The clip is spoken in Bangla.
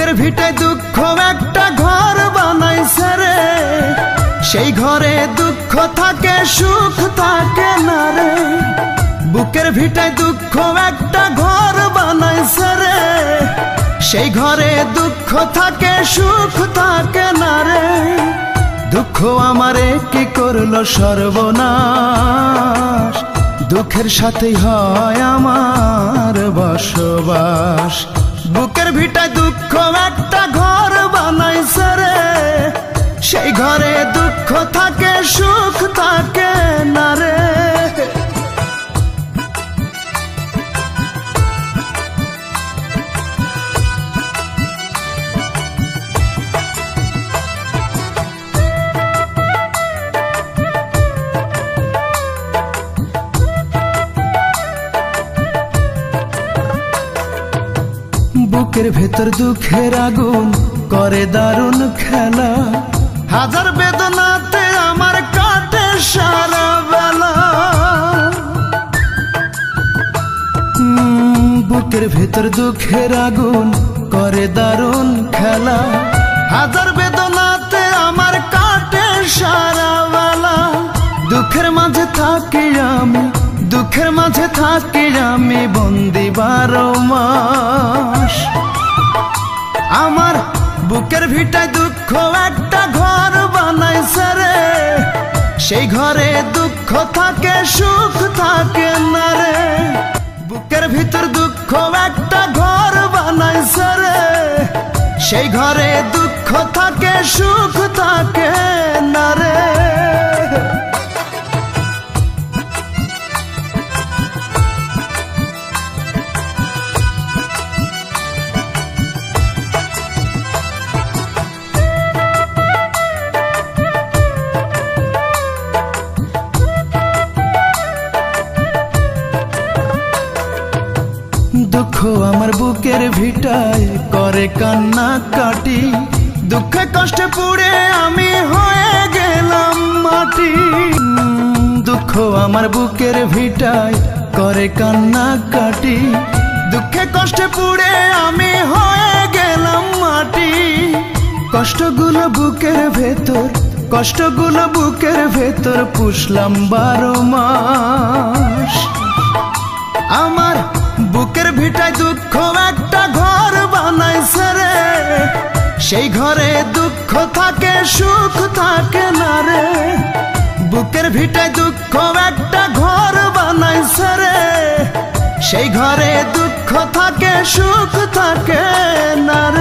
বুকের ভিটায় দুঃখ একটা ঘর বানাইছে রে, সেই ঘরে দুঃখ থাকে সুখ থাকে না রে। বুকের ভিটায় দুঃখ একটা ঘর বানাইছে রে, সেই ঘরে দুঃখ থাকে সুখ থাকে না রে। দুঃখ আমারে কি করলো সর্বনাশ, দুঃখের সাথেই হয় আমার বসবাস। বুকের ভিটায় দুঃখ একটা ঘর বানাইছে রে, সেই ঘরে দুঃখ থাকে সুখ থাকে না রে। বুকের ভেতর দুঃখের আগুন করে দারুণ খেলা, হাজার বেদনাতে আমার কাটে সারা বেলা। বুকের ভেতর দুঃখের আগুন করে দারুণ খেলা, হাজার বেদনাতে আমার কাটে সারা বেলা। দুঃখের মাঝে থাকি আমি, দুঃখের মাঝে থাকি আমি বন্দি 12 মাস। আমার বুকের ভিটায় দুঃখ একটা ঘর বানাইছে রে, সেই ঘরে দুঃখ থাকে সুখ থাকে না রে। বুকের ভিতর দুঃখ একটা ঘর বানাইছে রে, সেই ঘরে দুঃখ থাকে সুখ থাকে না রে। দুঃখ আমার বুকের ভিটায় করে কান্না কাটি, দুঃখে কষ্টে পুড়ে আমি হয়ে গেলাম মাটি। দুঃখ আমার বুকের ভিটায় করে কান্না কাটি, দুঃখে কষ্টে পুড়ে আমি হয়ে গেলাম মাটি। কষ্টগুলো বুকের ভেতর, কষ্টগুলো বুকের ভেতর পুষলাম 12 মাস। আমার বুকের ভিটায় দুঃখ একটা ঘর বানাইছে রে, সেই ঘরে দুঃখ থাকে সুখ থাকে না রে। বুকের ভিটায় দুঃখ একটা ঘর বানাইছে রে, সেই ঘরে দুঃখ থাকে সুখ থাকে না রে।